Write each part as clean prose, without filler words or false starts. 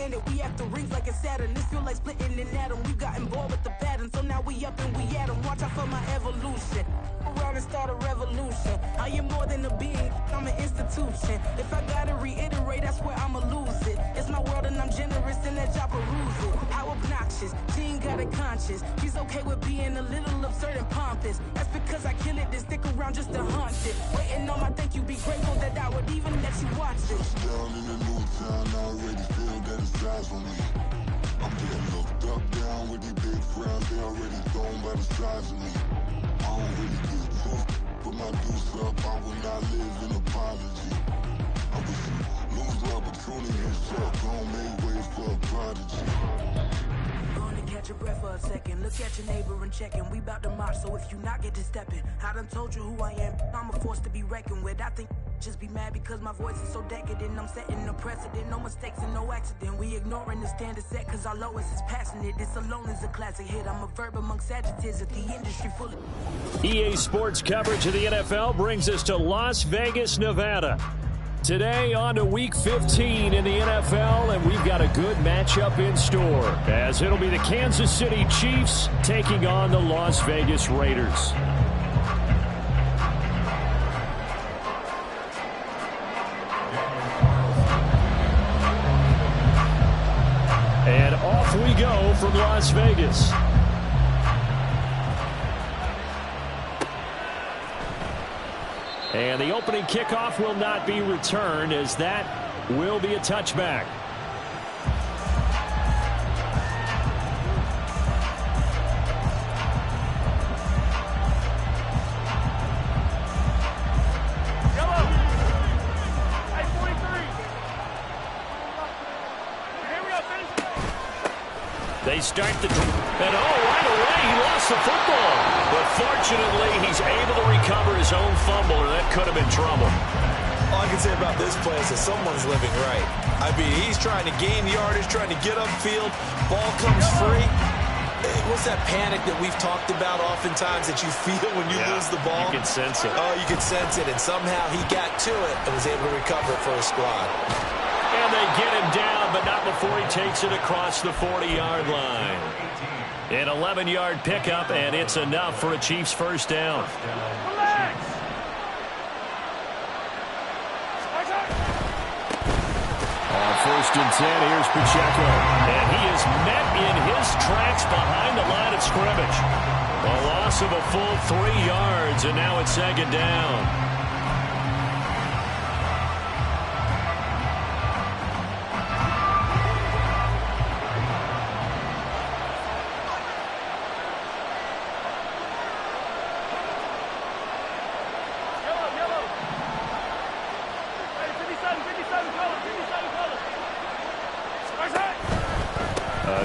planet. We after rings like it's Saturn. This feel like splitting an atom. We got involved with the pattern, so now we up and we at 'em. Watch out for my evolution. Around and start a revolution. I am more than a being, I'm an institution. If I gotta reiterate, that's where I'ma lose it. It's my world and I'm generous and that job peruse it. How obnoxious, she ain't got a conscience. She's okay with being a little absurd and pompous. That's because I kill it, then stick around just to haunt it. Waiting on my thank you, be grateful that I would even let you watch it. Down in the new town, I already feel that it's eyes on me. I'm getting looked up, down with these big frowns, they already thrown by the size of me. I don't really give a fuck, put my deuce up, I will not live in apology. I wish you lose the opportunity and shut, don't make way for a prodigy. Catch your breath for a second. Look at your neighbor and check in. We bout to march, so if you not get to stepping, I done told you who I am. I'm a force to be reckoned with. I think just be mad because my voice is so decadent. I'm setting a precedent. No mistakes and no accident. We ignoring the standard set because our lowest is passionate. This alone is a classic hit. I'm a verb amongst adjectives of the industry full of EA Sports coverage of the NFL brings us to Las Vegas, Nevada. Today on to Week 15 in the NFL, and we've got a good matchup in store, as it'll be the Kansas City Chiefs taking on the Las Vegas Raiders. And off we go from Las Vegas. And the opening kickoff will not be returned, as that will be a touchback. They start the and right away he lost the football. But fortunately, he's able to recover his own fumble, or that could have been trouble. All I can say about this play is that someone's living right. I mean, he's trying to gain yardage, trying to get upfield. Ball comes free. What's that panic that we've talked about oftentimes that you feel when you lose the ball? You can sense it. Oh, you can sense it. And somehow he got to it and was able to recover it for his squad. And they get him down, but not before he takes it across the 40-yard line. An 11-yard pickup, and it's enough for a Chiefs first down. On 1st and 10, here's Pacheco. And he is met in his tracks behind the line of scrimmage. A loss of a full 3 yards, and now it's 2nd down.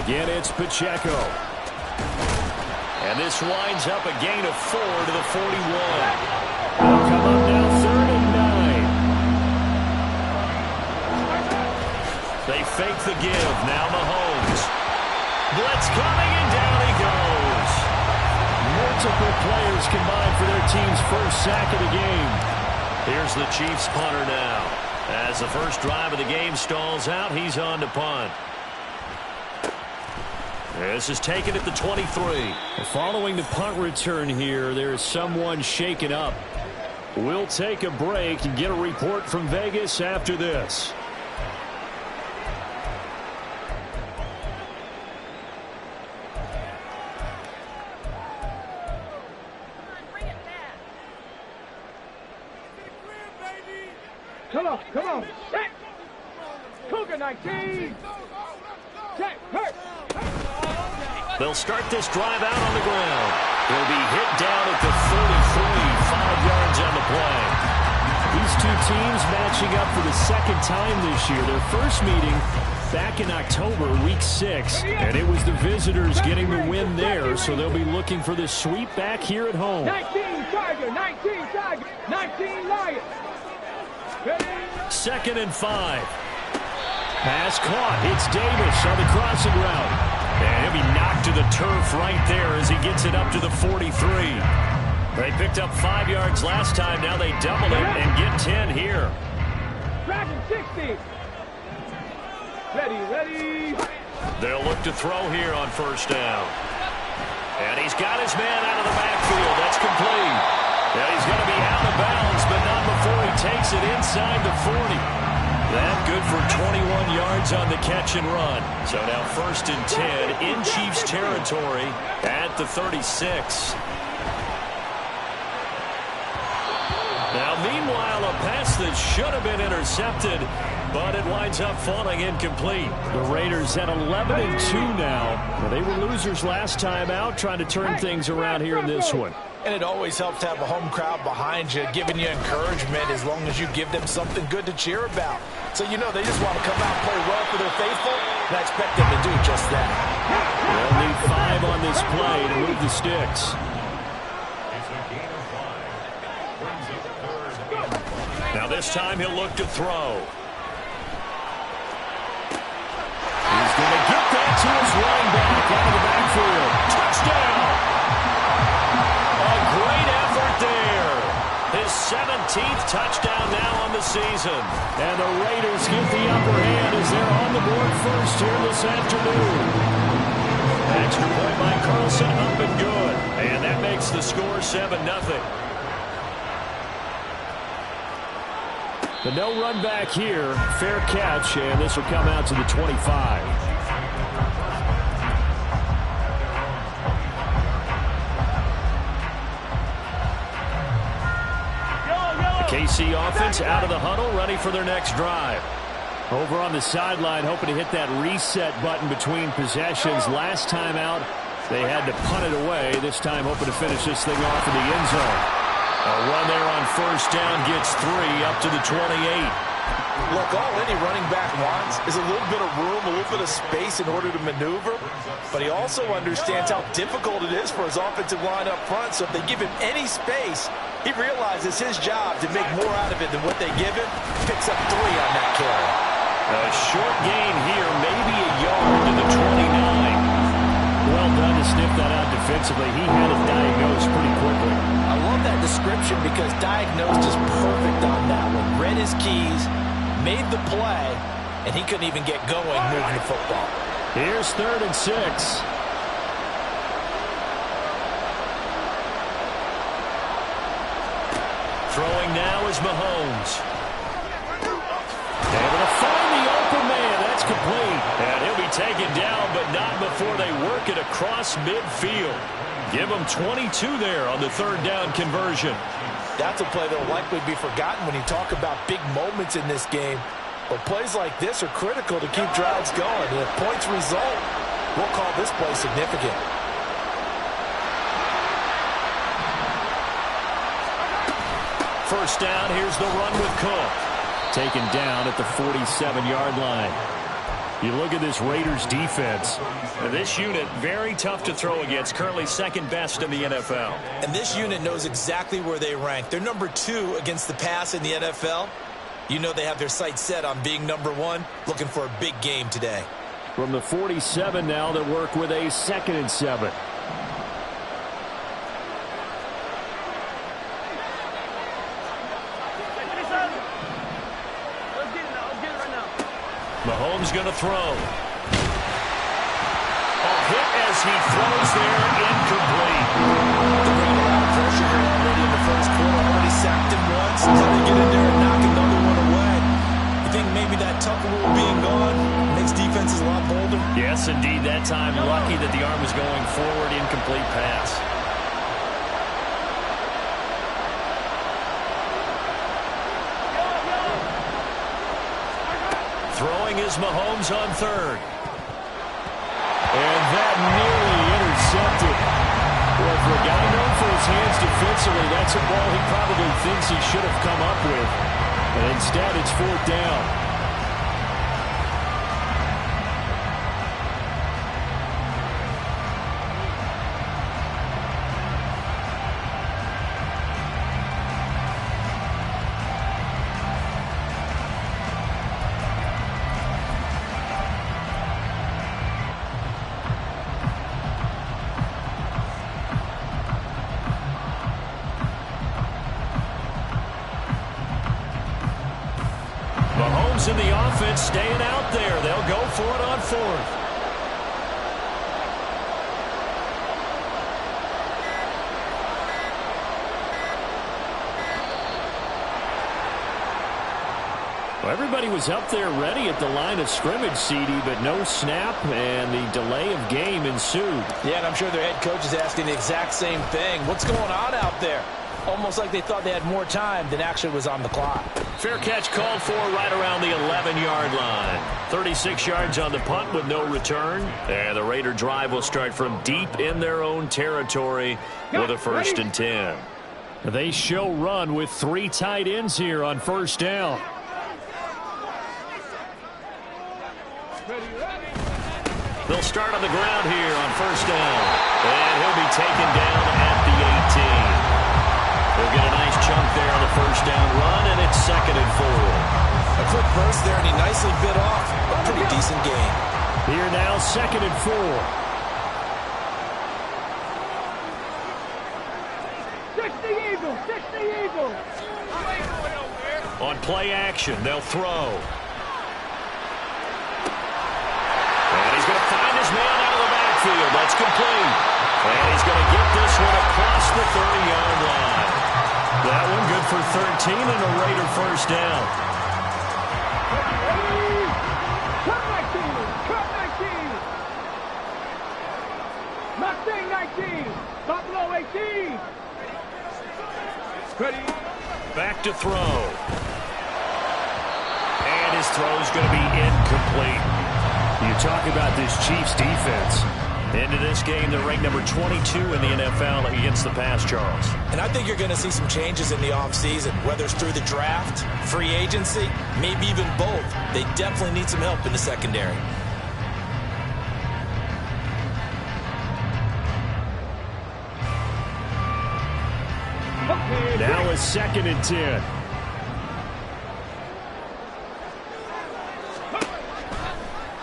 Again, it's Pacheco. And this winds up a gain of 4 to the 41. They'll come up now 3rd and 9. They fake the give. Now Mahomes. Blitz coming, and down he goes. Multiple players combined for their team's first sack of the game. Here's the Chiefs punter now. As the first drive of the game stalls out, he's on to punt. This is taken at the 23. Following the punt return here, there is someone shaken up. We'll take a break and get a report from Vegas after this. Come on. Check. Cougar 19. Check. Hurt. They'll start this drive out on the ground. He'll be hit down at the 43, 5 yards on the play. These two teams matching up for the second time this year. Their first meeting back in October, week 6, and it was the visitors getting the win there, so they'll be looking for the sweep back here at home. 19 Tiger, 19 Lions. 2nd and 5. Pass caught. It's Davis on the crossing route. And he'll be knocked to the turf right there as he gets it up to the 43. They picked up 5 yards last time. Now they double it and get 10 here. Dragon 60. Ready. They'll look to throw here on first down. And he's got his man out of the backfield. That's complete. Yeah, he's going to be out of bounds, but not before he takes it inside the 40. That good for 21 yards on the catch and run. So now 1st and 10 in Chiefs territory at the 36. Now, meanwhile, a pass that should have been intercepted, but it winds up falling incomplete. The Raiders at 11-2 now. Well, they were losers last time out, trying to turn things around here in this one. And it always helps to have a home crowd behind you, giving you encouragement as long as you give them something good to cheer about. So you know they just want to come out and play well for their faithful, and I expect them to do just that. They'll need 5 on this play to move the sticks. Now this time he'll look to throw. He's going to get that to his running back out of the backfield. Touchdown! A great effort there. His 17th touchdown now on the season. And the Raiders get the upper hand as they're on the board first here this afternoon. Extra point by Carlson, up and good. And that makes the score 7-0. The no run back here, fair catch, and this will come out to the 25. The KC offense out of the huddle, ready for their next drive. Over on the sideline, hoping to hit that reset button between possessions. Last time out, they had to punt it away. This time, hoping to finish this thing off in the end zone. A run there on first down gets 3 up to the 28. Look, all any running back wants is a little bit of room, a little bit of space in order to maneuver. But he also understands how difficult it is for his offensive line up front. So if they give him any space, he realizes his job to make more out of it than what they give him. Picks up 3 on that carry. A short gain here, maybe a yard to the 29. Well done to sniff that out defensively. He had it diagnosed pretty quickly. I love that description because diagnosed is perfect on that one. Read his keys, made the play, and he couldn't even get going moving the football. Here's 3rd and 6. Throwing now is Mahomes. Able to find the open man. That's complete. And he'll be taken down, but not before they work it across midfield. Give him 22 there on the 3rd down conversion. That's a play that will likely be forgotten when you talk about big moments in this game. But plays like this are critical to keep drives going. And if points result, we'll call this play significant. First down, here's the run with Cook. Taken down at the 47-yard line. You look at this Raiders defense. This unit, very tough to throw against. Currently 2nd best in the NFL. And this unit knows exactly where they rank. They're number 2 against the pass in the NFL. You know they have their sights set on being number 1, looking for a big game today. From the 47 now, they work with a 2nd and 7. Mahomes going to throw. A hit as he throws there, incomplete. They ran a lot of pressure here already in the first quarter. Already sacked him once. Now they get in there and knock another one away. You think maybe that Tucker rule being gone makes defenses a lot bolder? Yes, indeed. That time, lucky that the arm was going forward, incomplete pass. Throwing is Mahomes on 3rd. And that nearly intercepted. Well, for a guy known for his hands defensively, that's a ball he probably thinks he should have come up with. And instead, it's 4th down. defense staying out there. They'll go for it on fourth. Well, everybody was up there ready at the line of scrimmage, CD, but no snap, and the delay of game ensued. Yeah, and I'm sure their head coach is asking the exact same thing. What's going on out there? Almost like they thought they had more time than actually was on the clock. Fair catch called for right around the 11-yard line. 36 yards on the punt with no return. And the Raider drive will start from deep in their own territory with a 1st and 10. They show run with 3 tight ends here on first down. They'll start on the ground here on first down. And he'll be taken down at the 18. They'll get a nice chunk there on the first down run, and it's 2nd and 4. A quick burst there, and he nicely bit off a pretty decent gain. Here now, 2nd and 4. 60 Eagles, 60 Eagles. On play action, they'll throw. And he's going to find his man out of the backfield. That's complete. And he's going to get this one across the 30-yard line. That one good for 13 and a Raider first down. Cut 19. Mustang 19. Buffalo 18. Ready. Back to throw. And his throw's going to be incomplete. You talk about this Chiefs defense. Into this game, they're ranked number 22 in the NFL against the pass, Charles. And I think you're going to see some changes in the offseason, whether it's through the draft, free agency, maybe even both. They definitely need some help in the secondary. Now a 2nd and 10.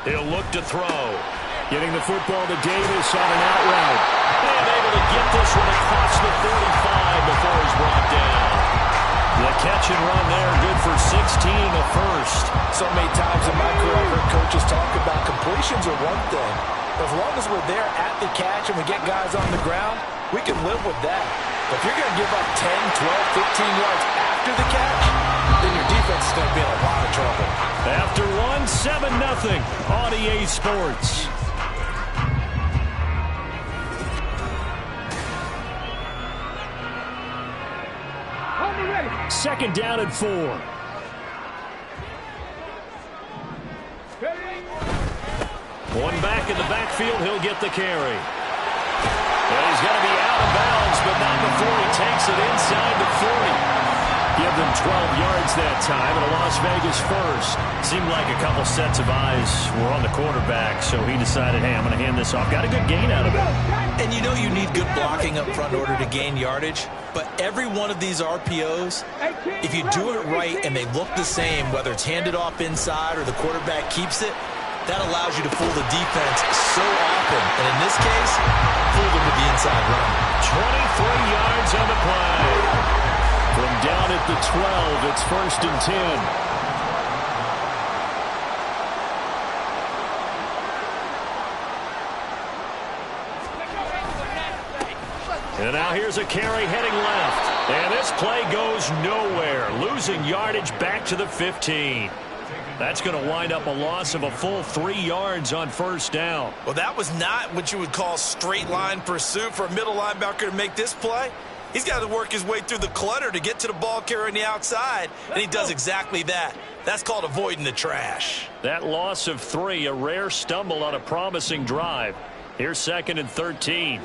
He'll look to throw. Getting the football to Davis on an out route. And able to get this one across the 45 before he's brought down. The catch and run there, good for 16, a first. So many times in my career, I've heard coaches talk about completions are one thing. As long as we're there at the catch and we get guys on the ground, we can live with that. But if you're going to give up 10, 12, 15 yards after the catch, then your defense is going to be in a lot of trouble. After one, 7-0 on EA Sports. Second down and 4. One back in the backfield, he'll get the carry. And he's going to be out of bounds, but not before he takes it inside the 40. Give them 12 yards that time, and a Las Vegas first. Seemed like a couple sets of eyes were on the quarterback, so he decided, hey, I'm going to hand this off. Got a good gain out of it. And you know you need good blocking up front in order to gain yardage, but every one of these RPOs, if you do it right and they look the same, whether it's handed off inside or the quarterback keeps it, that allows you to fool the defense so often. And in this case, fool them with the inside run. 23 yards on the play. From down at the 12, it's 1st and 10. And now here's a carry heading left. And this play goes nowhere. Losing yardage back to the 15. That's going to wind up a loss of a full 3 yards on first down. Well, that was not what you would call straight line pursuit for a middle linebacker to make this play. He's got to work his way through the clutter to get to the ball carrier on the outside, and he does exactly that. That's called avoiding the trash. That loss of 3, a rare stumble on a promising drive. Here's 2nd and 13.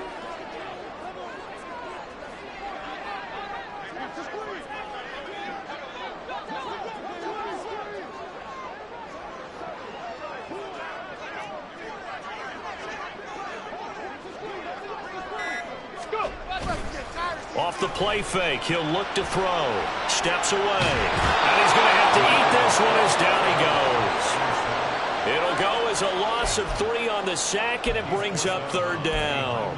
Off the play fake, he'll look to throw. Steps away. And he's going to have to eat this one as down he goes. It'll go was a loss of 3 on the sack, and it brings up third down.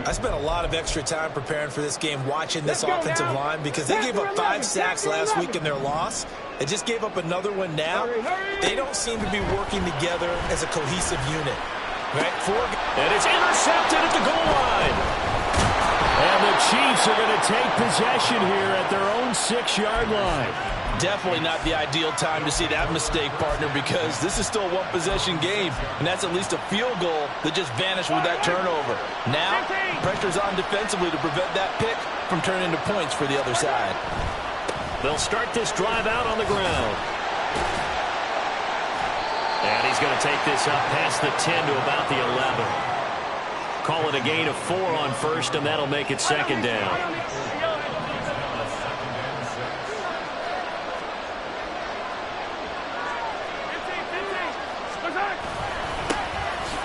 I spent a lot of extra time preparing for this game watching this offensive line because they gave up 5 sacks last week in their loss. They just gave up another one now. They don't seem to be working together as a cohesive unit. Right? And it's intercepted at the goal line. And the Chiefs are going to take possession here at their own 6-yard line. Definitely not the ideal time to see that mistake, partner, because this is still a one-possession game, and that's at least a field goal that just vanished with that turnover. Now, pressure's on defensively to prevent that pick from turning into points for the other side. They'll start this drive out on the ground. And he's going to take this up past the 10 to about the 11. Call it a gain of 4 on first, and that'll make it second down.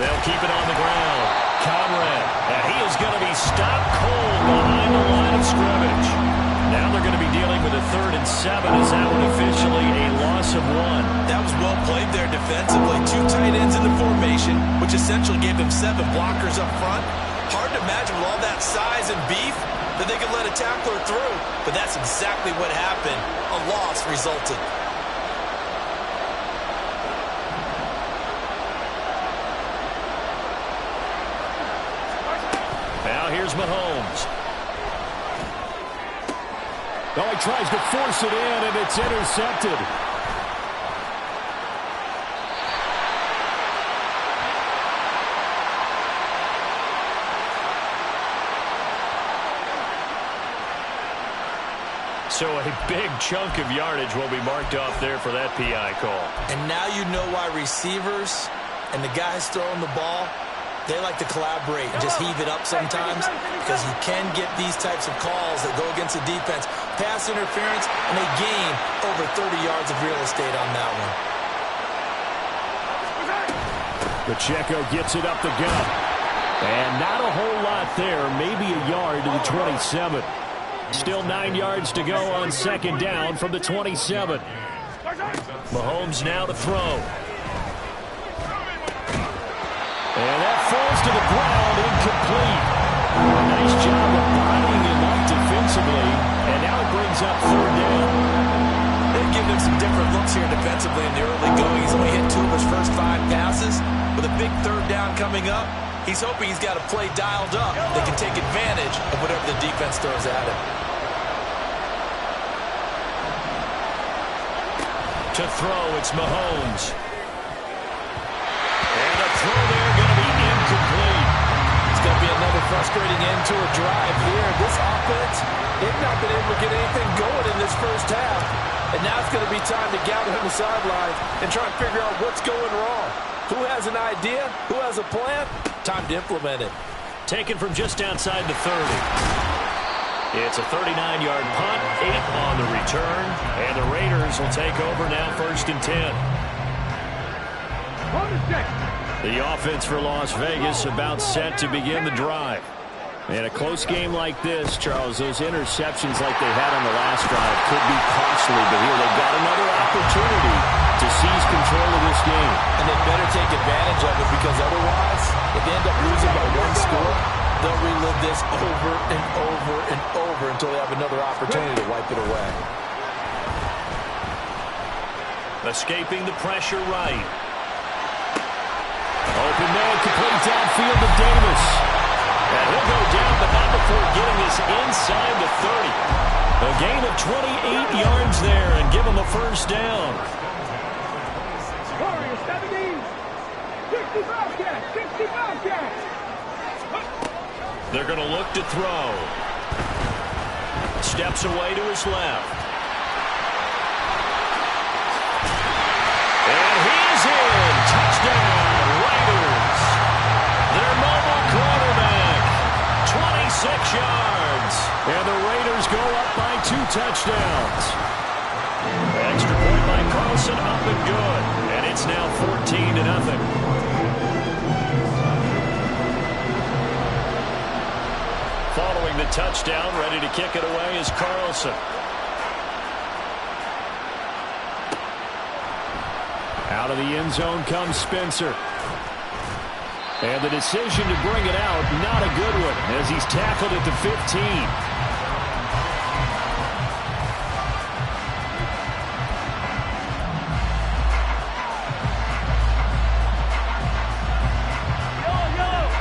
They'll keep it on the ground. Conrad, and he is going to be stopped cold behind the line of scrimmage. Now they're going to be dealing with a 3rd and 7 as that one officially a loss of 1. That was well played there defensively. 2 tight ends in the formation, which essentially gave them 7 blockers up front. Hard to imagine with all that size and beef that they could let a tackler through. But that's exactly what happened. A loss resulted. Now here's Mahomes. Oh, he tries to force it in, and it's intercepted. So a big chunk of yardage will be marked off there for that PI call. And now you know why receivers and the guys throwing the ball, they like to collaborate and just heave it up sometimes, because you can get these types of calls that go against the defense. Pass interference, and they gain over 30 yards of real estate on that one. Pacheco gets it up the gut. And not a whole lot there, maybe a yard to the 27. Still 9 yards to go on second down from the 27. Mahomes now to throw. And that falls to the ground, incomplete. Nice job of bodying him up defensively, and now it brings up third down. They've given him some different looks here defensively in the early going. He's only hit 2 of his first 5 passes. With a big third down coming up, he's hoping he's got a play dialed up that can take advantage of whatever the defense throws at him. To throw, it's Mahomes. And a throw there going to be incomplete. It's going to be another frustrating end to a drive here. This offense, they've not been able to get anything going in this first half. And now it's going to be time to gather on the sidelines and try and figure out what's going wrong. Who has an idea? Who has a plan? Time to implement it. Taken from just outside the 30. It's a 39-yard punt, 8 on the return, and the Raiders will take over now 1st and 10. The offense for Las Vegas about set to begin the drive. In a close game like this, Charles, those interceptions like they had on the last drive could be costly, but here they've got another opportunity to seize control of this game. And they better take advantage of it, because otherwise, if they end up losing by 1 score, they'll relive this over and over and over until they have another opportunity to wipe it away. Escaping the pressure right. Open man, complete downfield to Davis. And he'll go down, but not before getting this inside the 30. A gain of 28 yards there and give him a first down. Warriors 70, 65 catch, 65 catch. They're going to look to throw. Steps away to his left. And he's in. Touchdown, Raiders. Their mobile quarterback, 26 yards. And the Raiders go up by 2 touchdowns. Extra point by Carlson, up and good. And it's now 14-0. Following the touchdown, ready to kick it away is Carlson. Out of the end zone comes Spencer. And the decision to bring it out, not a good one, as he's tackled at the 15.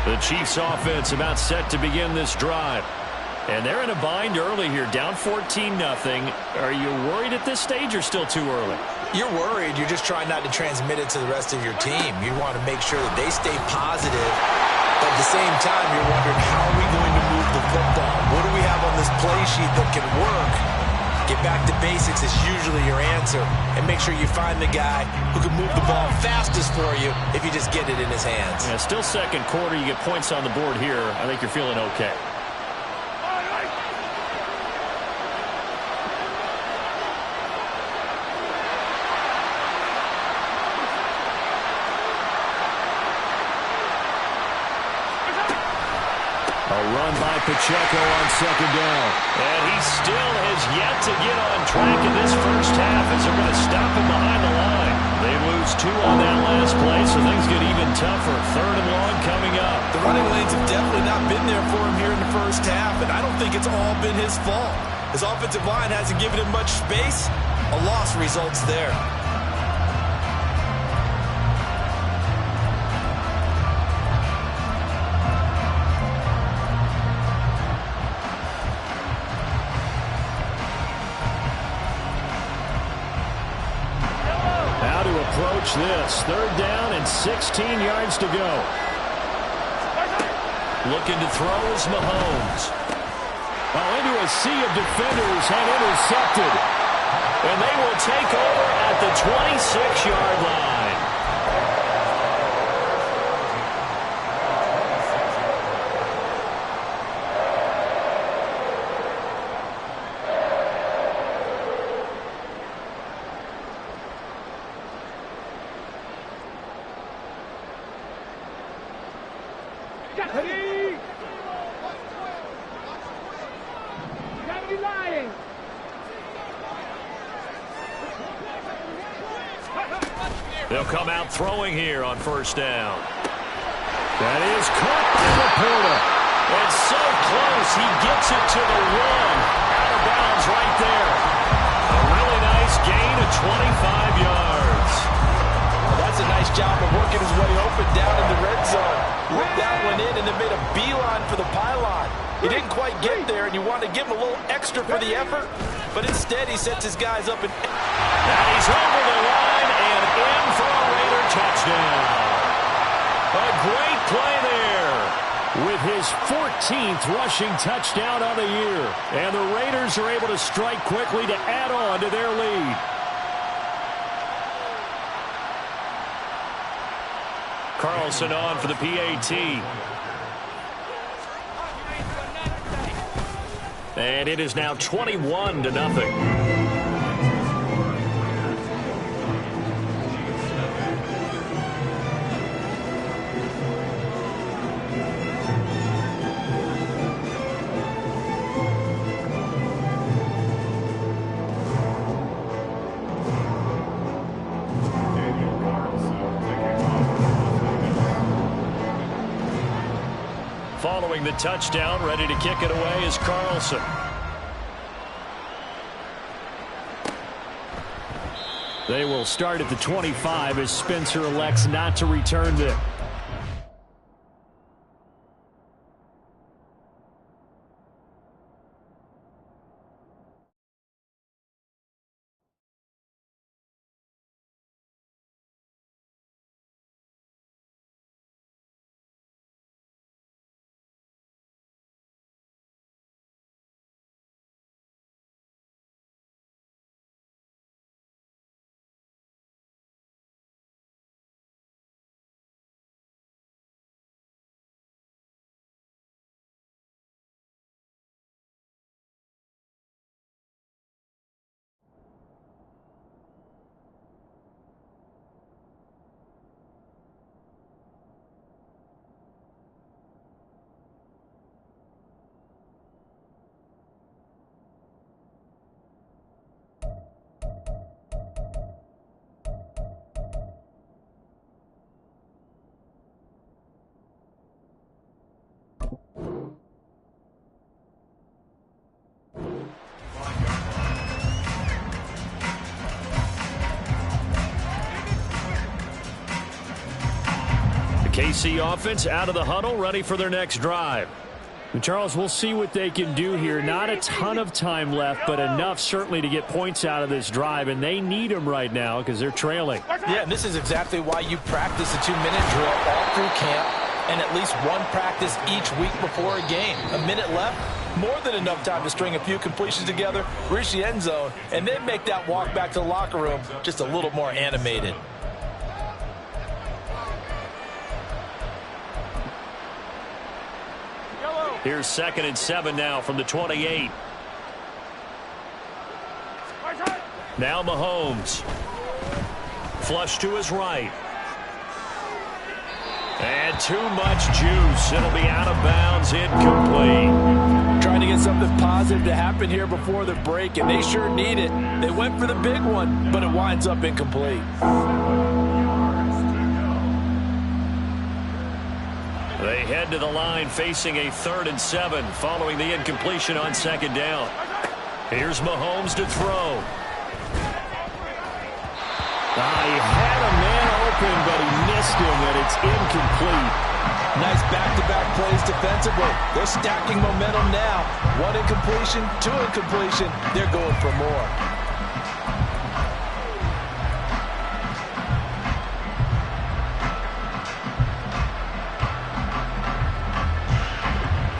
The Chiefs offense about set to begin this drive. And they're in a bind early here, down 14-0. Are you worried at this stage or still too early? You're worried. You're just trying not to transmit it to the rest of your team. You want to make sure that they stay positive. But at the same time, you're wondering, how are we going to move the football? What do we have on this play sheet that can work? Get back to basics is usually your answer. And make sure you find the guy who can move the ball fastest for you if you just get it in his hands. Yeah, still second quarter. You get points on the board here. I think you're feeling okay. Run by Pacheco on second down. And he still has yet to get on track in this first half as they're going to stop him behind the line. They lose 2 on that last play, so things get even tougher. 3rd and long coming up. The running lanes have definitely not been there for him here in the first half, and I don't think it's all been his fault. His offensive line hasn't given him much space. A loss results there. Approach this. 3rd down and 16 yards to go. Looking to throw is Mahomes. Into a sea of defenders and intercepted. And they will take over at the 26-yard line. They'll come out throwing here on 1st down. That is caught by Laporta. And so close, he gets it to the 1. Out of bounds right there. A really nice gain of 25 yards. Well, that's a nice job of working his way open down in the red zone. Whipped that one in and then made a beeline for the pylon. He didn't quite get there, and you wanted to give him a little extra for the effort, but instead he sets his guys up. And he's over the line and in for a Raider touchdown. A great play there with his 14th rushing touchdown of the year. And the Raiders are able to strike quickly to add on to their lead. Carlson on for the PAT. And it is now 21-0. Following the touchdown, ready to kick it away is Carlson. They will start at the 25 as Spencer elects not to return there. KC offense out of the huddle, ready for their next drive. And Charles, we'll see what they can do here. Not a ton of time left, but enough certainly to get points out of this drive, and they need them right now because they're trailing. Yeah, and this is exactly why you practice a 2-minute drill all through camp and at least one practice each week before a game. A minute left, more than enough time to string a few completions together, reach the end zone, and then make that walk back to the locker room just a little more animated. Here's 2nd and 7 now from the 28. Now Mahomes. Flush to his right. And too much juice. It'll be out of bounds, incomplete. Trying to get something positive to happen here before the break, and they sure need it. They went for the big one, but it winds up incomplete. They head to the line facing a 3rd and 7 following the incompletion on 2nd down. Here's Mahomes to throw. He had a man open, but he missed him, and it's incomplete. Nice back-to-back plays defensively. They're stacking momentum now. 1 incompletion, 2 incompletion. They're going for more.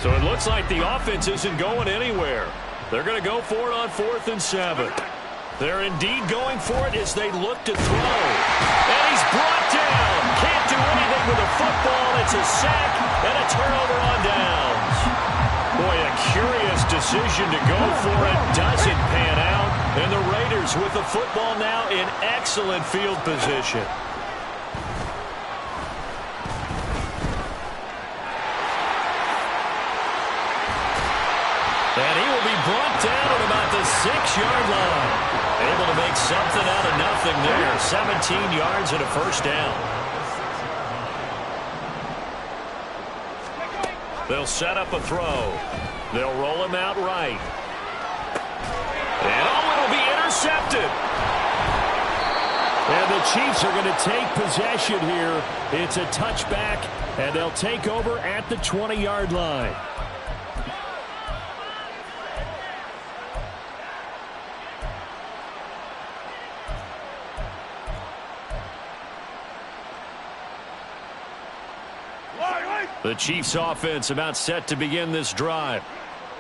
So it looks like the offense isn't going anywhere. They're going to go for it on 4th and 7. They're indeed going for it as they look to throw. And he's brought down. Can't do anything with a football. It's a sack and a turnover on downs. Boy, a curious decision to go for it. Doesn't pan out. And the Raiders with the football now in excellent field position. And he will be brought down at about the 6-yard line. Able to make something out of nothing there. 17 yards and a 1st down. They'll set up a throw. They'll roll him out right. And it'll be intercepted. And the Chiefs are going to take possession here. It's a touchback, and they'll take over at the 20-yard line. The Chiefs offense about set to begin this drive.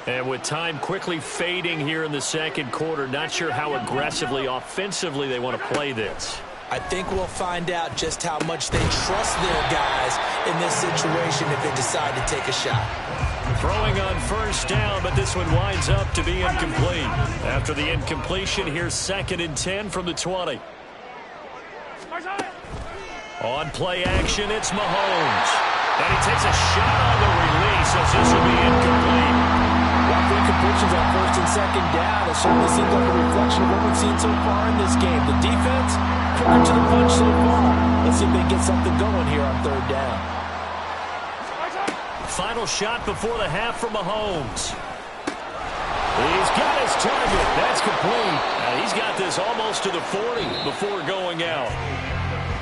And with time quickly fading here in the 2nd quarter, not sure how aggressively, offensively they want to play this. I think we'll find out just how much they trust their guys in this situation if they decide to take a shot. Throwing on 1st down, but this one winds up to be incomplete. After the incompletion, here's 2nd and 10 from the 20. On play action, it's Mahomes. And he takes a shot on the release as this will be incomplete. Well, the incompletions on 1st and 2nd down. It certainly seems like a reflection of what we've seen so far in this game. The defense, quicker to the punch so far. Let's see if they can get something going here on 3rd down. Final shot before the half for Mahomes. He's got his target. That's complete. He's got this almost to the 40 before going out.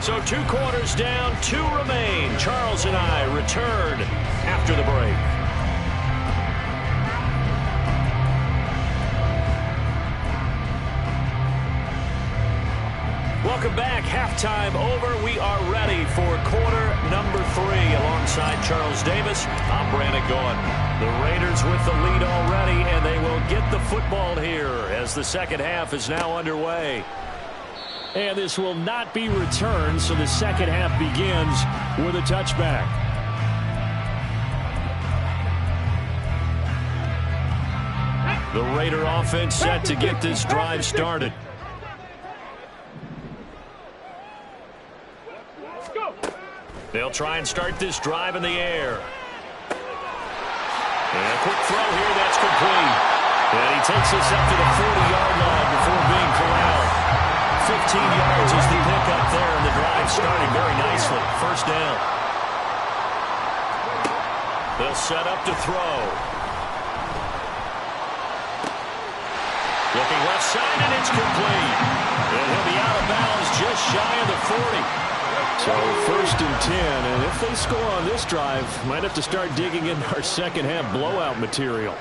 So 2 quarters down, 2 remain. Charles and I return after the break. Welcome back. Halftime over. We are ready for quarter number 3. Alongside Charles Davis, I'm Brandon Gaughan. The Raiders with the lead already, and they will get the football here as the 2nd half is now underway. And this will not be returned, so the 2nd half begins with a touchback. The Raider offense set to get this drive started. They'll try and start this drive in the air. And a quick throw here, that's complete. And he takes us up to the 40-yard line before being corralled. 15 yards is the pickup there, and the drive starting very nicely. 1st down. They'll set up to throw. Looking left side, and it's complete. And he'll be out of bounds just shy of the 40. So 1st and 10, and if they score on this drive, might have to start digging into our second half blowout material.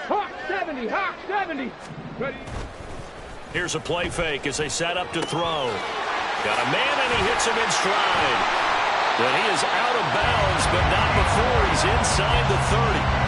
Hawk 70, Hawk 70. Ready. Here's a play fake as they set up to throw. Got a man, and he hits him in stride. But he is out of bounds, but not before he's inside the 30.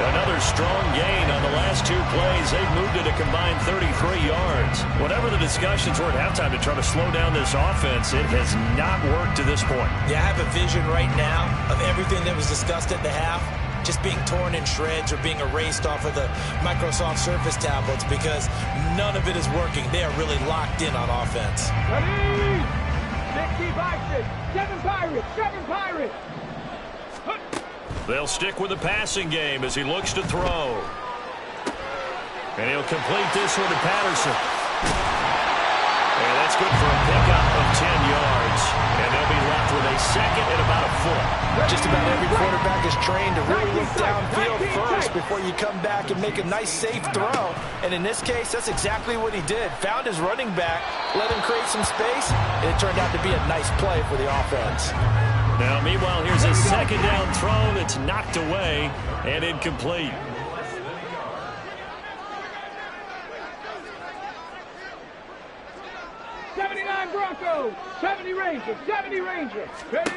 Another strong gain on the last 2 plays. They've moved it a combined 33 yards. Whatever the discussions were at halftime to try to slow down this offense, it has not worked to this point. Yeah, I have a vision right now of everything that was discussed at the half just being torn in shreds or being erased off of the Microsoft Surface tablets because none of it is working. They are really locked in on offense. Ready. 65, 7 Pirates, 7 Pirates. They'll stick with the passing game as he looks to throw. And he'll complete this one to Patterson. And that's good for a pickup of 10 yards. And they'll be left with a second and about a foot. Just about every quarterback is trained to really look downfield first before you come back and make a nice, safe throw. And in this case, that's exactly what he did. Found his running back, let him create some space, and it turned out to be a nice play for the offense. Now, meanwhile, here's a second down throw that's knocked away and incomplete. Broncos, 70 Rangers, 70 Rangers. Ready.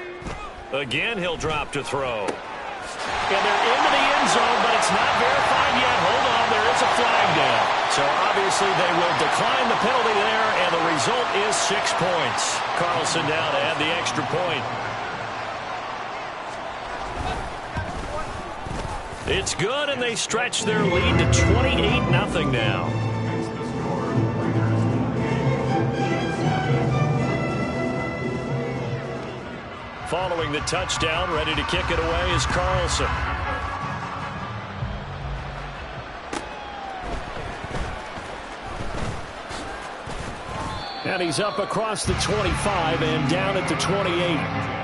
Again, he'll drop to throw. And they're into the end zone, but it's not verified yet. Hold on, there is a flag down. So obviously they will decline the penalty there, and the result is 6 points. Carlson now to add the extra point. It's good, and they stretch their lead to 28-0 now. Following the touchdown, ready to kick it away is Carlson. And he's up across the 25 and down at the 28.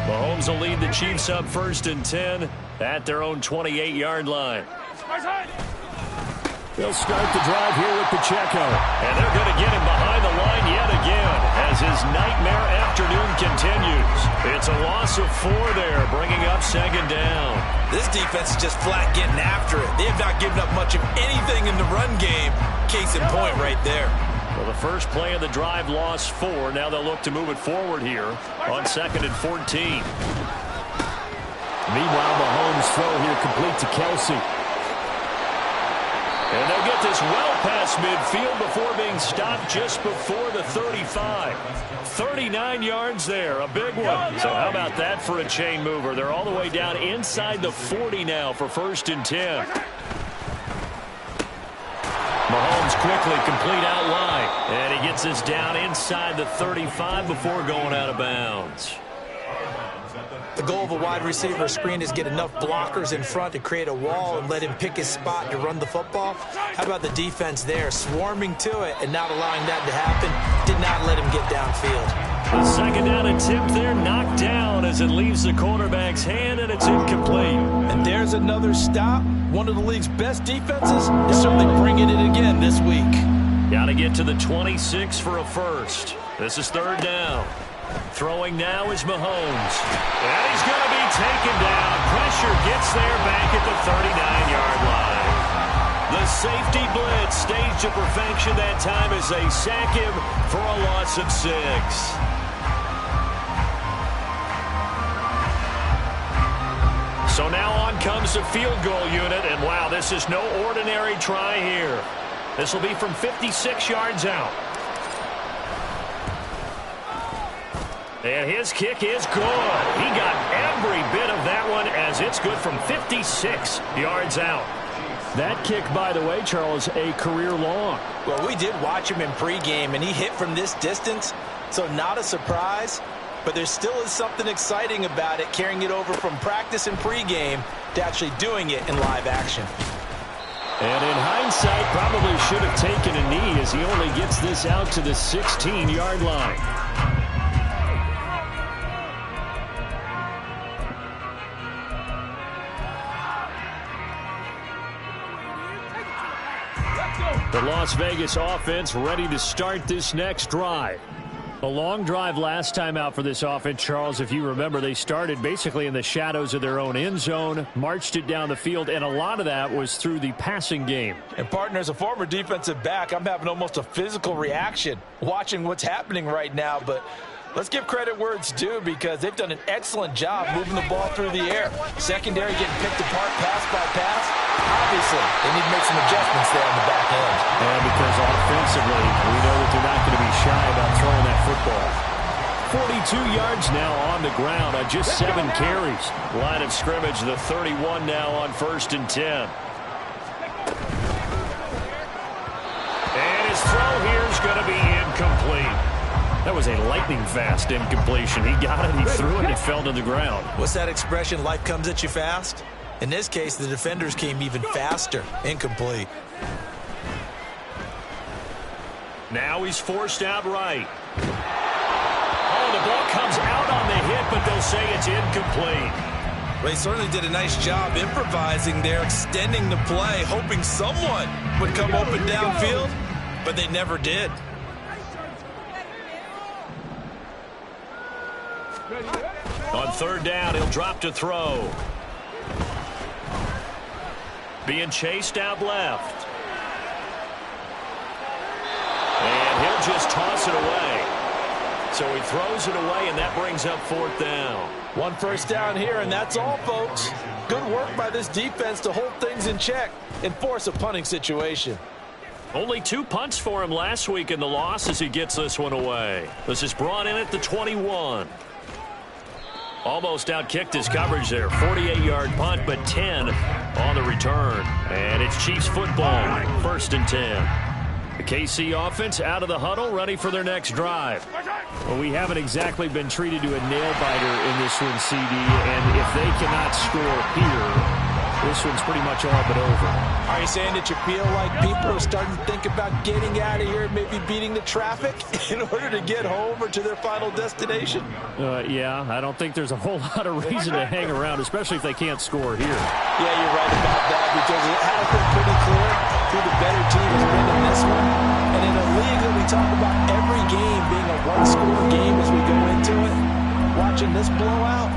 Mahomes will lead the Chiefs up 1st and 10 at their own 28-yard line. They'll start the drive here with Pacheco. And they're going to get him behind the line yet again as his nightmare afternoon continues. It's a loss of 4 there, bringing up 2nd down. This defense is just flat getting after it. They have not given up much of anything in the run game. Case in point right there. Well, the first play of the drive lost 4. Now they'll look to move it forward here on 2nd and 14. Meanwhile, Mahomes' throw here complete to Kelsey. And they'll get this well past midfield before being stopped just before the 35. 39 yards there, a big one. So how about that for a chain mover? They're all the way down inside the 40 now for 1st and 10. Mahomes quickly complete out wide. And he gets this down inside the 35 before going out of bounds. The goal of a wide receiver screen is get enough blockers in front to create a wall and let him pick his spot to run the football. How about the defense there, swarming to it and not allowing that to happen? Did not let him get downfield. The 2nd down attempt there knocked down as it leaves the quarterback's hand, and it's incomplete. And there's another stop. One of the league's best defenses is certainly bringing it again this week. Got to get to the 26 for a first. This is 3rd down. Throwing now is Mahomes. And he's going to be taken down. Pressure gets there back at the 39-yard line. The safety blitz staged to perfection that time as they sack him for a loss of 6. So now on comes the field goal unit. And wow, this is no ordinary try here. This will be from 56 yards out. And his kick is good. He got every bit of that one as it's good from 56 yards out. That kick, by the way, Charles, a career long. Well, we did watch him in pregame, and he hit from this distance, so not a surprise. But there still is something exciting about it, carrying it over from practice and pregame to actually doing it in live action. And in hindsight, probably should have taken a knee as he only gets this out to the 16-yard line. The Las Vegas offense ready to start this next drive. A long drive last time out for this offense, Charles. If you remember, they started basically in the shadows of their own end zone, marched it down the field, and a lot of that was through the passing game. And, partner, as a former defensive back, I'm having almost a physical reaction watching what's happening right now. But let's give credit where it's due because they've done an excellent job moving the ball through the air. Secondary getting picked apart pass by pass. Obviously, they need to make some adjustments there on the back end. And because offensively, we know that they're not going to be shy about throwing that football. 42 yards now on the ground on just 7 carries. Line of scrimmage, the 31 now on 1st and 10. And his throw here is going to be incomplete. That was a lightning-fast incompletion. He got it, he threw it, and it fell to the ground. What's that expression, life comes at you fast? In this case, the defenders came even faster. Incomplete. Now he's forced out right. Oh, the ball comes out on the hit, but they'll say it's incomplete. Well, he certainly did a nice job improvising there, extending the play, hoping someone would come open downfield, but they never did. On 3rd down, he'll drop to throw. Being chased out left. And he'll just toss it away. So he throws it away, and that brings up 4th down. 1 first down here, and that's all, folks. Good work by this defense to hold things in check and force a punting situation. Only 2 punts for him last week in the loss as he gets this one away. This is brought in at the 21. Almost outkicked his coverage there. 48-yard punt, but 10 on the return. And it's Chiefs football, 1st and 10. The KC offense out of the huddle, ready for their next drive. Well, we haven't exactly been treated to a nail-biter in this one, CD. And if they cannot score here, this one's pretty much all but over. Are you saying that you feel like people are starting to think about getting out of here, maybe beating the traffic in order to get home or to their final destination? Yeah, I don't think there's a whole lot of reason to hang around, especially if they can't score here. Yeah, you're right about that because it has been pretty clear who the better team has been in this one. And in a league that we talk about every game being a one-score game as we go into it, watching this blowout,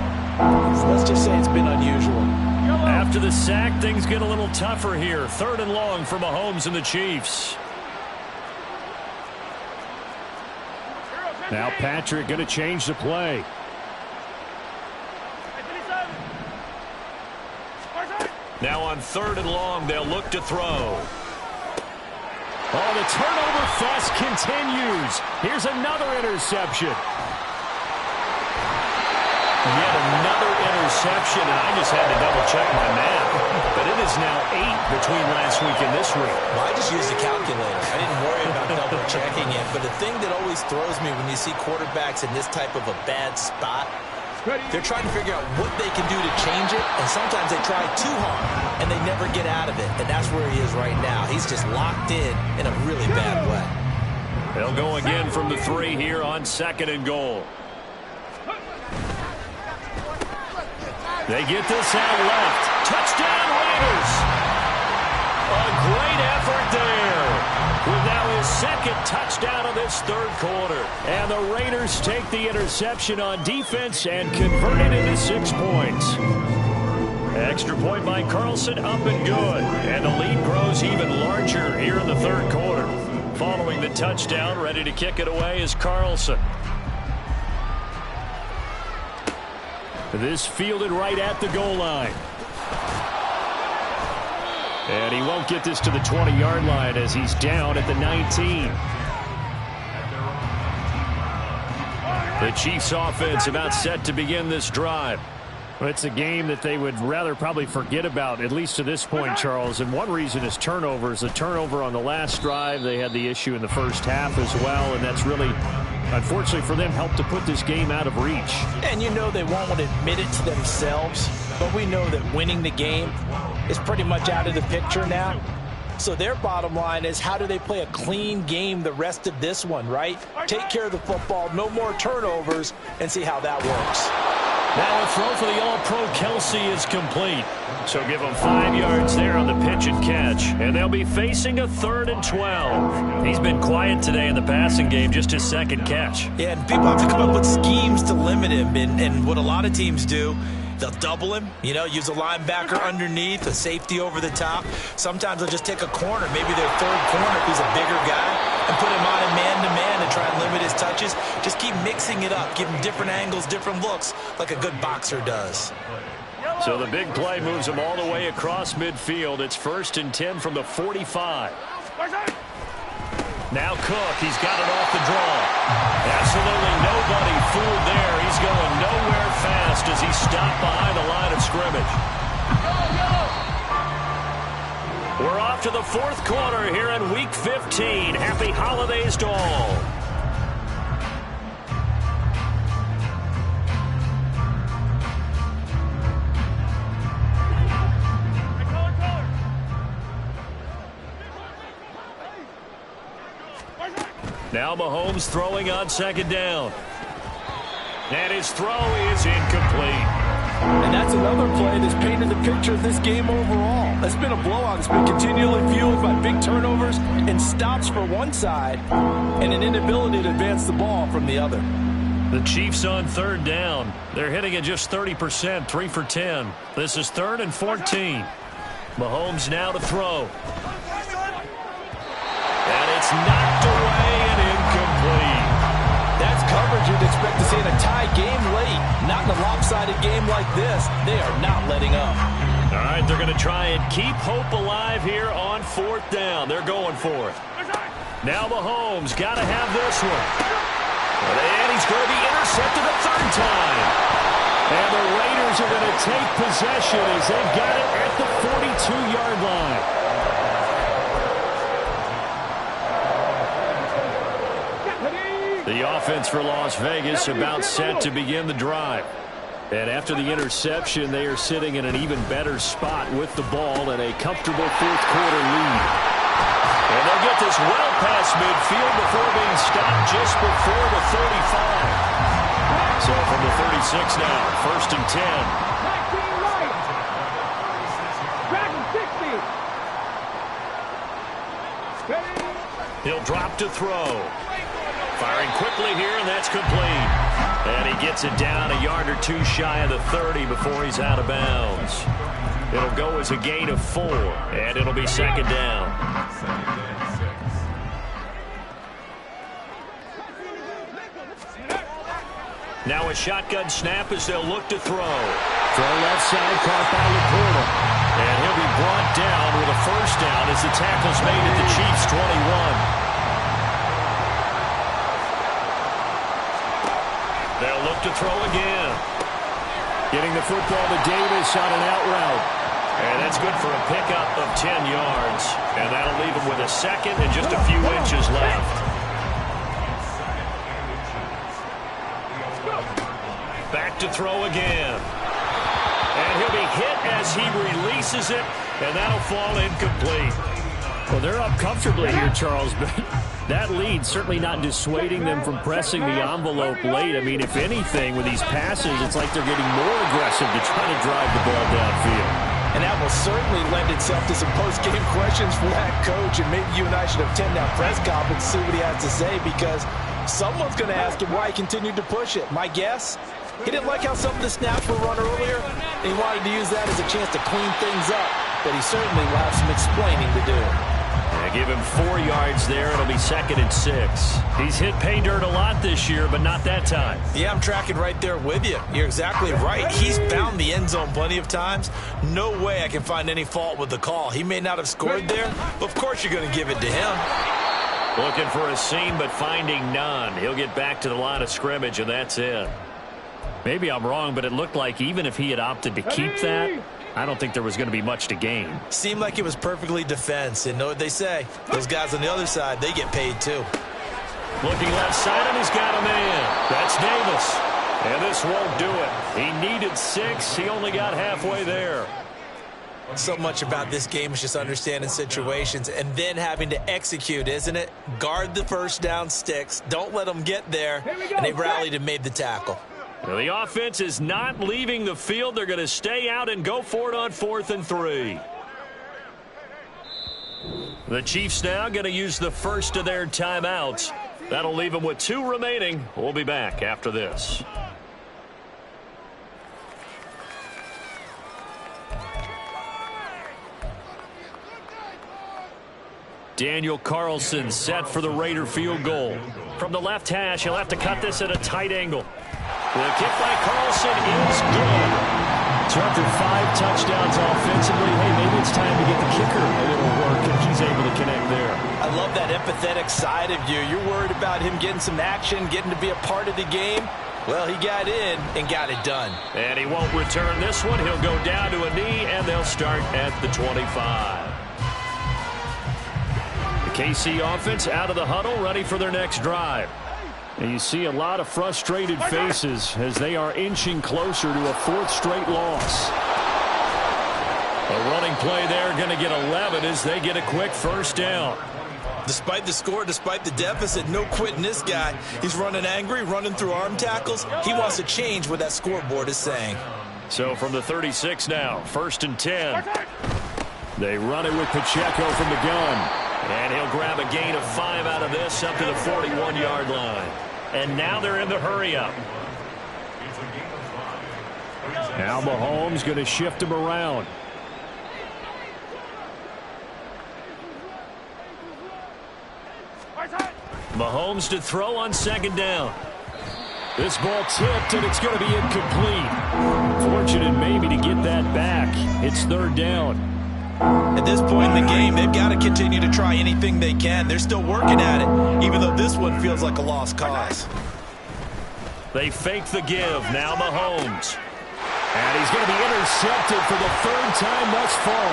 let's just say it's been unusual. After the sack, things get a little tougher here. 3rd and long for Mahomes and the Chiefs. Now Patrick going to change the play. Now on 3rd and long, they'll look to throw. Oh, the turnover fuss continues. Here's another interception. Yet another interception, and I just had to double-check my math. But it is now 8 between last week and this week. Well, I just used a calculator. I didn't worry about double-checking it. But the thing that always throws me when you see quarterbacks in this type of a bad spot, they're trying to figure out what they can do to change it, and sometimes they try too hard, and they never get out of it. And that's where he is right now. He's just locked in a really bad way. They'll go again from the 3 here on 2nd and goal. They get this out left. Touchdown, Raiders. A great effort there. With now his 2nd touchdown of this 3rd quarter. And the Raiders take the interception on defense and convert it into 6 points. Extra point by Carlson, up and good. And the lead grows even larger here in the 3rd quarter. Following the touchdown, ready to kick it away is Carlson. This fielded right at the goal line. And he won't get this to the 20-yard line as he's down at the 19. The Chiefs offense about set to begin this drive. Well, it's a game that they would rather probably forget about, at least to this point, Charles. And one reason is turnovers. A turnover on the last drive. They had the issue in the first half as well, and that's really, unfortunately for them, helped to put this game out of reach. And you know they won't admit it to themselves, but we know that winning the game is pretty much out of the picture now. So their bottom line is, how do they play a clean game the rest of this one, right? Take care of the football, no more turnovers, and see how that works. Now a throw for the All-Pro Kelsey is complete. So give them 5 yards there on the pitch and catch. And they'll be facing a 3rd and 12. He's been quiet today in the passing game, just his second catch. Yeah, and people have to come up with schemes to limit him. And what a lot of teams do, they'll double him, you know, use a linebacker underneath, a safety over the top. Sometimes they'll just take a corner, maybe their 3rd corner if he's a bigger guy, and put him on a man-to-man and try and limit his touches. Just keep mixing it up, give him different angles, different looks, like a good boxer does. So the big play moves him all the way across midfield. It's 1st and 10 from the 45. Now Cook, he's got it off the draw. Absolutely nobody fooled there. He's going nowhere fast as he stopped behind the line of scrimmage. We're off to the 4th quarter here in Week 15. Happy holidays to all. Now Mahomes throwing on 2nd down. And his throw is incomplete. And that's another play that's painted the picture of this game overall. It's been a blowout. It's been continually fueled by big turnovers and stops for one side and an inability to advance the ball from the other. The Chiefs on 3rd down. They're hitting at just 30%, 3 for 10. This is 3rd and 14. Mahomes now to throw. And it's knocked away and incomplete. That's coverage you'd expect to see in a tie game late. Not in a lopsided game like this. They are not letting up. All right, they're going to try and keep hope alive here on 4th down. They're going for it. Now Mahomes got to have this one. And he's going to be intercepted a 3rd time. And the Raiders are going to take possession as they've got it at the 42-yard line. The offense for Las Vegas about set to begin the drive. And after the interception, they are sitting in an even better spot with the ball and a comfortable 4th quarter lead. And they'll get this well past midfield before being stopped just before the 35. So from the 36 now, 1st and 10. 19 right. Dragon 60. He'll drop to throw. Firing quickly here, and that's complete. And he gets it down a yard or 2 shy of the 30 before he's out of bounds. It'll go as a gain of 4, and it'll be 2nd down. Now a shotgun snap as they'll look to throw. Throw left side, caught by Laporta. And he'll be brought down with a 1st down as the tackle's made at the Chiefs' 21. They'll look to throw again. Getting the football to Davis on an out route. And that's good for a pickup of 10 yards. And that'll leave him with a 2nd and just a few inches left. Back to throw again. And he'll be hit as he releases it. And that'll fall incomplete. Well, they're up comfortably here, Charles, but that lead certainly not dissuading them from pressing the envelope late. I mean, if anything, with these passes, it's like they're getting more aggressive to try to drive the ball downfield. And that will certainly lend itself to some post-game questions for that coach, and maybe you and I should attend that press conference and see what he has to say, because someone's going to ask him why he continued to push it. My guess, he didn't like how some of the snaps were run earlier, and he wanted to use that as a chance to clean things up, but he certainly will have some explaining to do. Give him 4 yards there. It'll be 2nd and 6. He's hit pay dirt a lot this year, but not that time. Yeah, I'm tracking right there with you. You're exactly right. He's found the end zone plenty of times. No way I can find any fault with the call. He may not have scored there, but of course you're going to give it to him. Looking for a seam, but finding none. He'll get back to the line of scrimmage, and that's it. Maybe I'm wrong, but it looked like even if he had opted to keep that, I don't think there was going to be much to gain. Seemed like it was perfectly defense. And know what they say? Those guys on the other side, they get paid too. Looking left side, and he's got him in. That's Davis. And this won't do it. He needed 6. He only got halfway there. So much about this game is just understanding situations and then having to execute, isn't it? Guard the first down sticks. Don't let them get there. And they rallied and made the tackle. Well, the offense is not leaving the field. They're going to stay out and go for it on 4th and 3. The Chiefs now going to use the first of their timeouts. That'll leave them with 2 remaining. We'll be back after this. Daniel Carlson set for the Raider field goal. From the left hash, he'll have to cut this at a tight angle. The kick by Carlson is good. So after 5 touchdowns offensively, hey, maybe it's time to get the kicker a little work, and he's able to connect there. I love that empathetic side of you. You're worried about him getting some action, getting to be a part of the game. Well, he got in and got it done. And he won't return this one. He'll go down to a knee, and they'll start at the 25. KC offense out of the huddle, ready for their next drive. And you see a lot of frustrated faces as they are inching closer to a 4th straight loss. A running play there, going to get 11 as they get a quick first down. Despite the score, despite the deficit, no quitting this guy. He's running angry, running through arm tackles. He wants to change what that scoreboard is saying. So from the 36 now, 1st and 10. They run it with Pacheco from the gun. And he'll grab a gain of 5 out of this up to the 41-yard line. And now they're in the hurry-up. Now Mahomes going to shift him around. Mahomes to throw on 2nd down. This ball tipped, and it's going to be incomplete. Fortunate maybe to get that back. It's 3rd down. At this point in the game, they've got to continue to try anything they can. They're still working at it, even though this one feels like a lost cause. They fake the give. Now Mahomes. And he's going to be intercepted for the 3rd time thus far.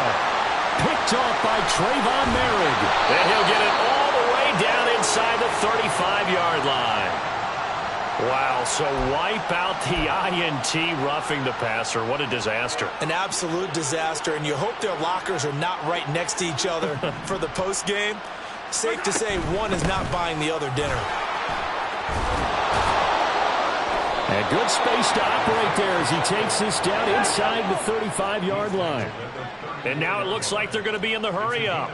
Picked off by Trayvon Merrick. And he'll get it all the way down inside the 35-yard line. Wow, so wipe out the INT, roughing the passer. What a disaster. An absolute disaster, and you hope their lockers are not right next to each other for the postgame. Safe to say one is not buying the other dinner. And good space to operate there as he takes this down inside the 35-yard line. And now it looks like they're going to be in the hurry-up.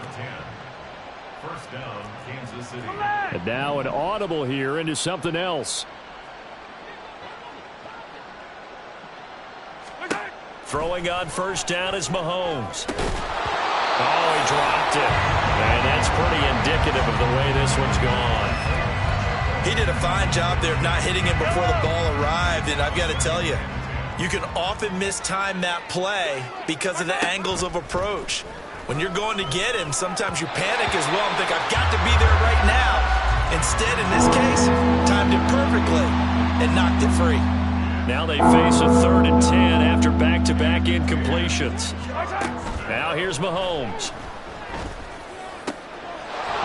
And now an audible here into something else. Throwing on 1st down is Mahomes. Oh, he dropped it. And that's pretty indicative of the way this one's gone. He did a fine job there of not hitting him before the ball arrived. And I've got to tell you, you can often mistime that play because of the angles of approach. When you're going to get him, sometimes you panic as well and think, I've got to be there right now. Instead, in this case, timed it perfectly and knocked it free. Now they face a 3rd and 10 after back-to-back incompletions. Now here's Mahomes.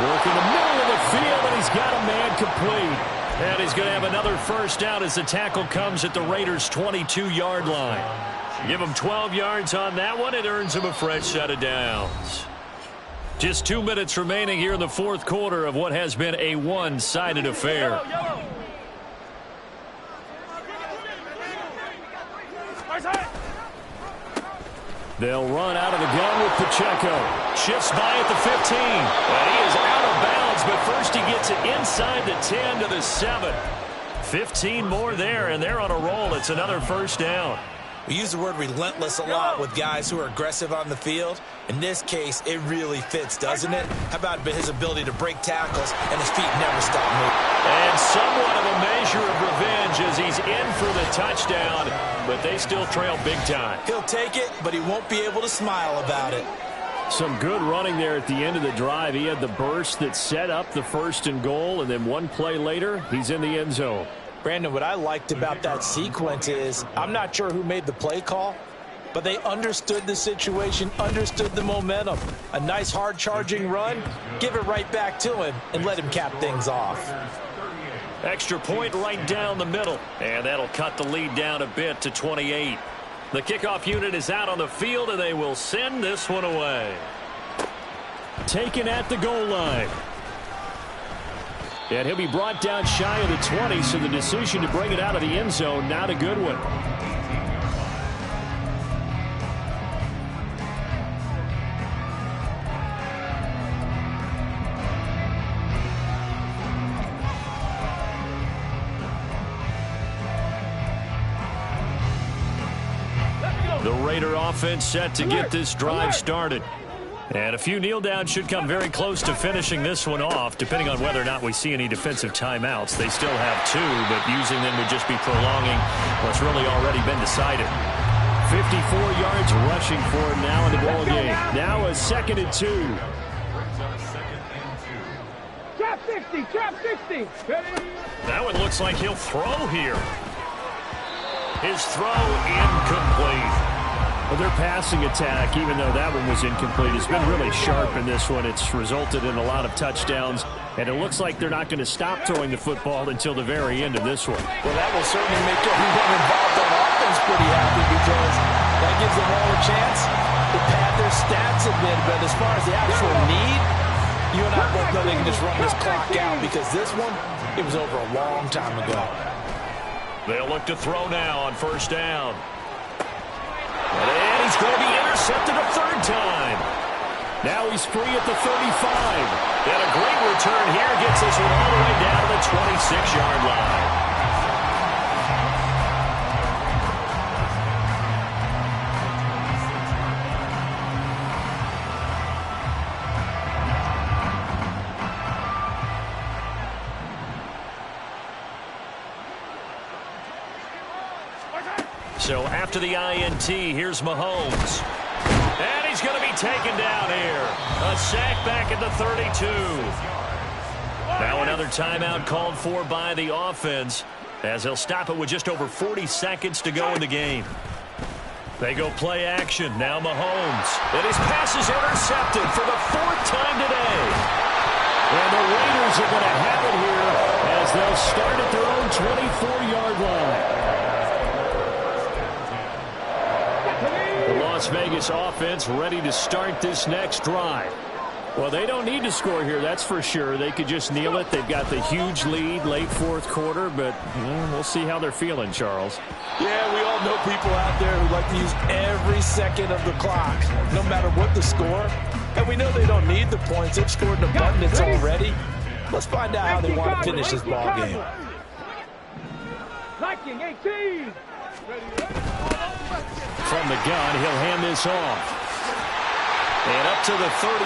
Working the middle of the field, and he's got a man complete. And he's going to have another first down as the tackle comes at the Raiders' 22-yard line. Give him 12 yards on that one. It earns him a fresh set of downs. Just 2 minutes remaining here in the 4th quarter of what has been a one-sided affair. They'll run out of the gun with Pacheco. Shifts by at the 15. And he is out of bounds, but first he gets it inside the 10 to the 7. 15 more there, and they're on a roll. It's another first down. We use the word relentless a lot with guys who are aggressive on the field. In this case, it really fits, doesn't it? How about his ability to break tackles and his feet never stop moving? And somewhat of a measure of revenge as he's in for the touchdown, but they still trail big time. He'll take it, but he won't be able to smile about it. Some good running there at the end of the drive. He had the burst that set up the 1st and goal, and then one play later, he's in the end zone. Brandon, what I liked about that sequence is I'm not sure who made the play call, but they understood the situation, understood the momentum. A nice hard-charging run, give it right back to him, and let him cap things off. Extra point right down the middle, and that'll cut the lead down a bit to 28. The kickoff unit is out on the field, and they will send this one away. Taken at the goal line. And he'll be brought down shy of the 20, so the decision to bring it out of the end zone, not a good one. The Raider offense set to get this drive started. And a few kneel downs should come very close to finishing this one off, depending on whether or not we see any defensive timeouts. They still have 2, but using them would just be prolonging what's really already been decided. 54 yards rushing for him now in the ball game. Now a 2nd and 2. Trap 60, trap 60. That one looks like he'll throw here. His throw incomplete. Well, their passing attack, even though that one was incomplete, has been really sharp in this one. It's resulted in a lot of touchdowns, and it looks like they're not going to stop throwing the football until the very end of this one. Well, that will certainly make everyone involved on offense pretty happy, because that gives them all a chance to pad their stats a bit. But as far as the actual need, you and I both know they can just run this clock out, because this one, it was over a long time ago. They'll look to throw now on 1st down. And he's going to be intercepted a 3rd time. Now he's free at the 35. And a great return here gets us all the way down to the 26-yard line. So after the INT, here's Mahomes. And he's going to be taken down here. A sack back at the 32. Now another timeout called for by the offense, as they'll stop it with just over 40 seconds to go in the game. They go play action. Now Mahomes. And his pass is intercepted for the 4th time today. And the Raiders are going to have it here as they'll start at their own 24-yard line. The Las Vegas offense ready to start this next drive. Well, they don't need to score here, that's for sure. They could just kneel it. They've got the huge lead late 4th quarter, but we'll see how they're feeling, Charles. Yeah, we all know people out there who like to use every second of the clock, no matter what the score. And we know they don't need the points. They've scored an abundance already. Let's find out how they want to finish this ball game. Liking 18. From the gun, he'll hand this off. And up to the 35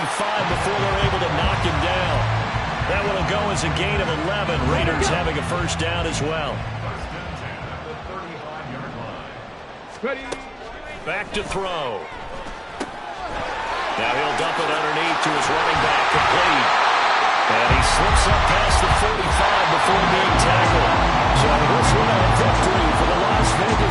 before they're able to knock him down. That one will go as a gain of 11. Raiders having a 1st down as well. Back to throw. Now he'll dump it underneath to his running back, complete. And he slips up past the 45 before being tackled. So this one a victory for the Las Vegas